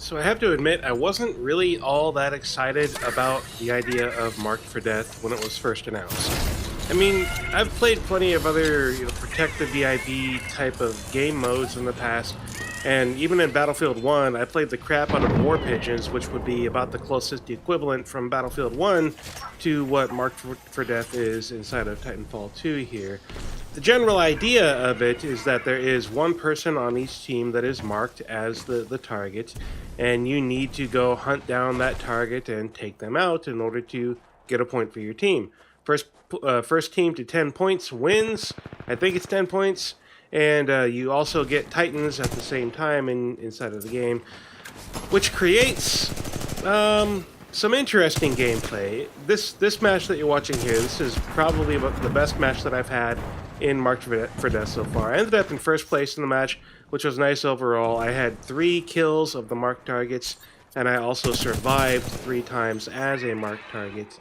So I have to admit, I wasn't really all that excited about the idea of Marked for Death when it was first announced. I mean, I've played plenty of other, protect the VIB type of game modes in the past, and even in Battlefield 1, I played the crap out of War Pigeons, which would be about the closest equivalent from Battlefield 1 to what Marked for Death is inside of Titanfall 2 here. The general idea of it is that there is one person on each team that is marked as the target, and you need to go hunt down that target and take them out in order to get a point for your team. First team to 10 points wins. I think it's 10 points. And you also get Titans at the same time inside of the game, which creates some interesting gameplay. This match that you're watching here, this is probably the best match that I've had in Marked for Death so far. I ended up in first place in the match, which was nice overall. I had 3 kills of the marked targets, and I also survived 3 times as a marked target.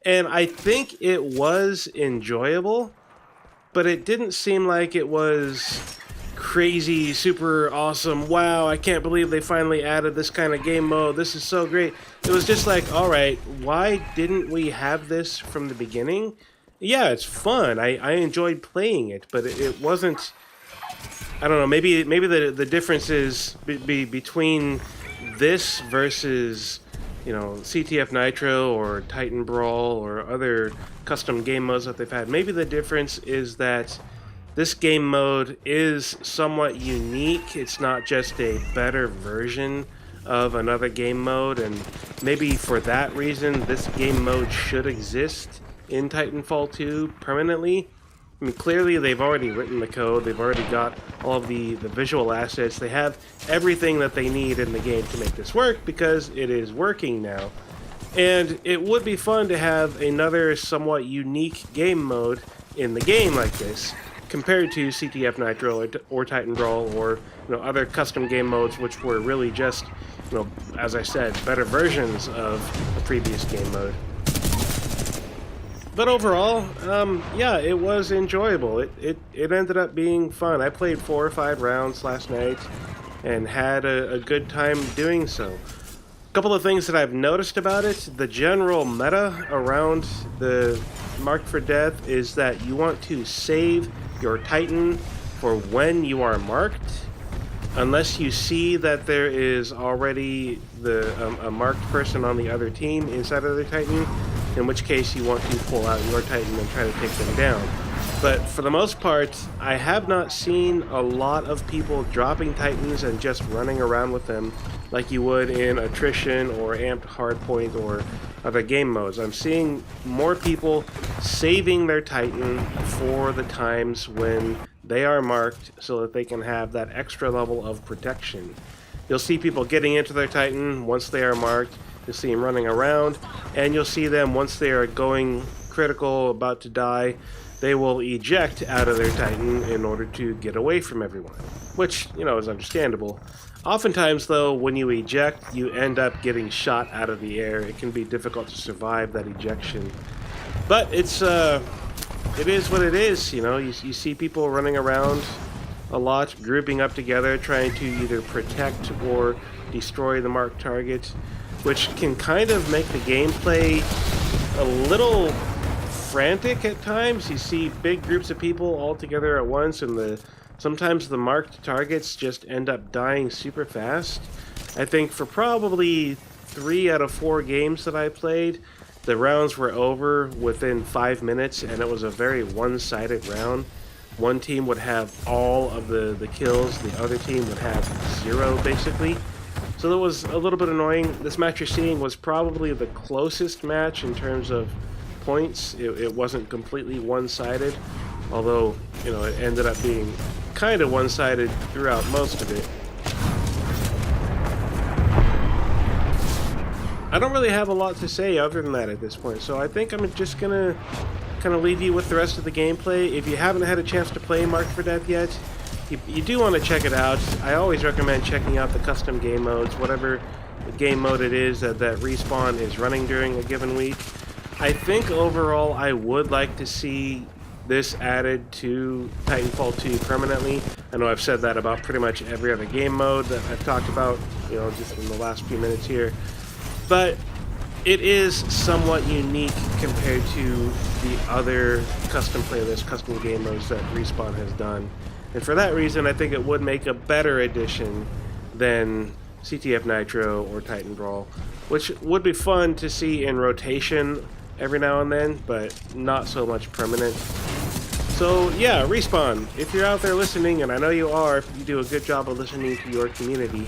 And I think it was enjoyable, but it didn't seem like it was crazy, super awesome. Wow, I can't believe they finally added this kind of game mode. This is so great. It was just like, all right, why didn't we have this from the beginning? Yeah, it's fun. I enjoyed playing it, but it wasn't. I don't know. Maybe the difference is between this versus, CTF Nitro or Titan Brawl or other custom game modes that they've had. Maybe the difference is that this game mode is somewhat unique. It's not just a better version of another game mode, and maybe for that reason this game mode should exist in Titanfall 2 permanently. I mean, clearly they've already written the code, they've already got all of the visual assets, they have everything that they need in the game to make this work because it is working now. And it would be fun to have another somewhat unique game mode in the game like this, compared to CTF Nitro or Titan Brawl or other custom game modes, which were really just, as I said, better versions of a previous game mode. But overall, yeah, it was enjoyable. It ended up being fun. I played 4 or 5 rounds last night and had a good time doing so. A couple of things that I've noticed about it: the general meta around the Marked for Death is that you want to save your Titan for when you are marked, unless you see that there is already a marked person on the other team inside of the Titan, in which case you want to pull out your Titan and try to take them down. But for the most part, I have not seen a lot of people dropping Titans and just running around with them like you would in Attrition or Amped Hardpoint or other game modes. I'm seeing more people saving their Titan for the times when they are marked so that they can have that extra level of protection. You'll see people getting into their Titan once they are marked. You'll see them running around, and you'll see them once they are going critical, about to die, they will eject out of their Titan in order to get away from everyone, which, is understandable. Oftentimes, though, when you eject, you end up getting shot out of the air. It can be difficult to survive that ejection. But it is what it is, You see people running around a lot, grouping up together, trying to either protect or destroy the marked target, which can kind of make the gameplay a little frantic at times. You see big groups of people all together at once, and sometimes the marked targets just end up dying super fast. I think for probably 3 out of 4 games that I played, the rounds were over within 5 minutes, and it was a very one-sided round. One team would have all of the kills, the other team would have 0, basically. So that was a little bit annoying. This match you're seeing was probably the closest match in terms of points. It wasn't completely one-sided, although, it ended up being kind of one-sided throughout most of it. I don't really have a lot to say other than that at this point, so I think I'm just gonna kind of leave you with the rest of the gameplay. If you haven't had a chance to play Marked for Death yet, you do want to check it out. I always recommend checking out the custom game modes, whatever game mode it is that Respawn is running during a given week. I think overall I would like to see this added to Titanfall 2 permanently. I know I've said that about pretty much every other game mode that I've talked about, you know, just in the last few minutes here. But it is somewhat unique compared to the other custom playlist, custom game modes that Respawn has done. And for that reason, I think it would make a better addition than CTF Nitro or Titan Brawl, which would be fun to see in rotation every now and then, but not so much permanent. So yeah, Respawn, if you're out there listening, and I know you are, you do a good job of listening to your community,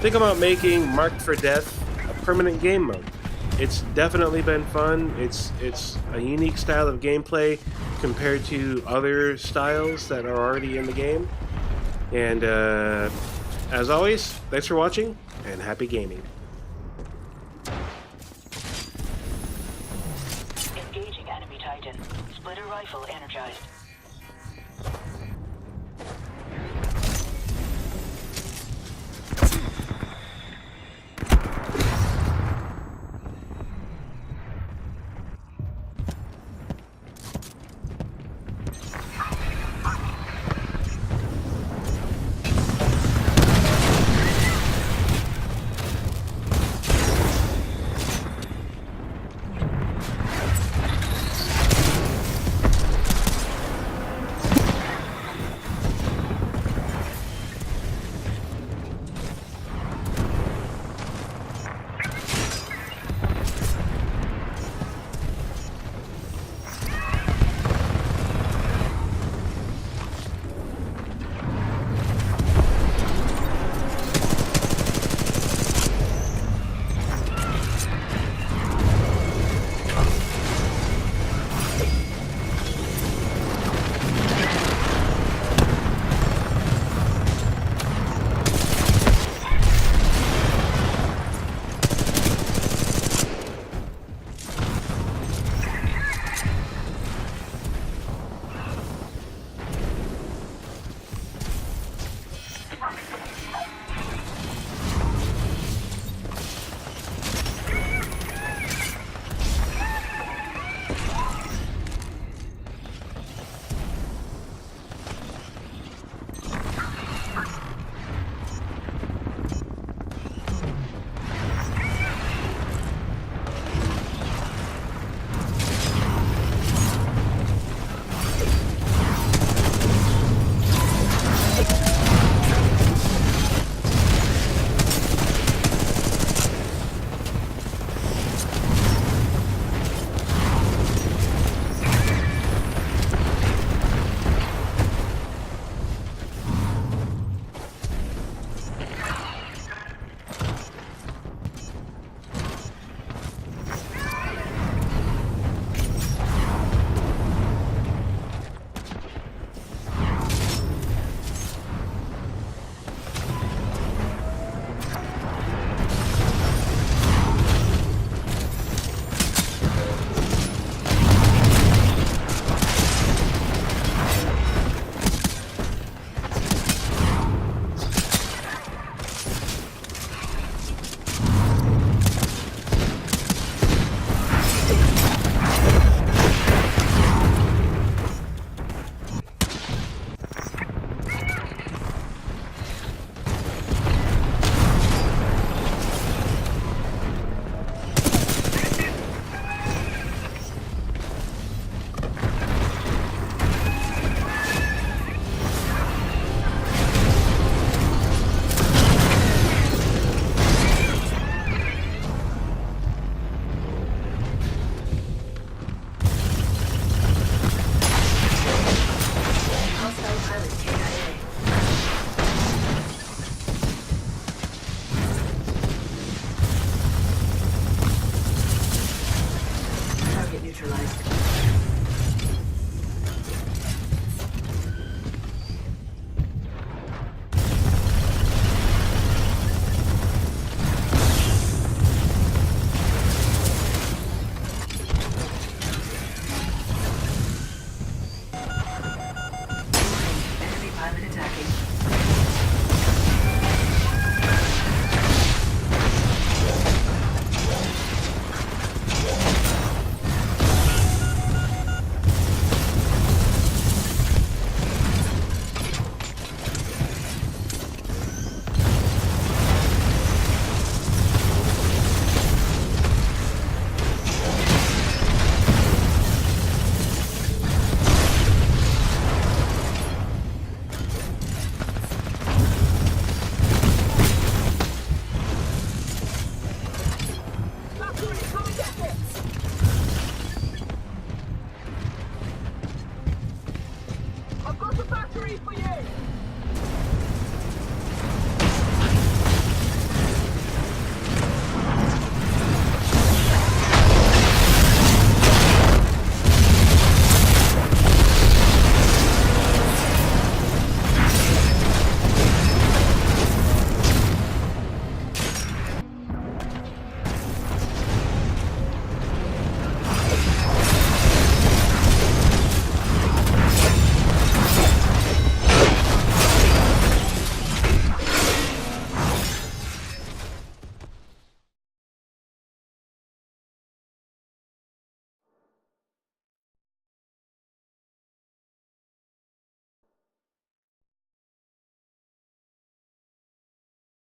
think about making Marked for Death a permanent game mode. It's definitely been fun. It's a unique style of gameplay compared to other styles that are already in the game. And as always, thanks for watching, and happy gaming. Engaging enemy Titan. Splitter rifle energized.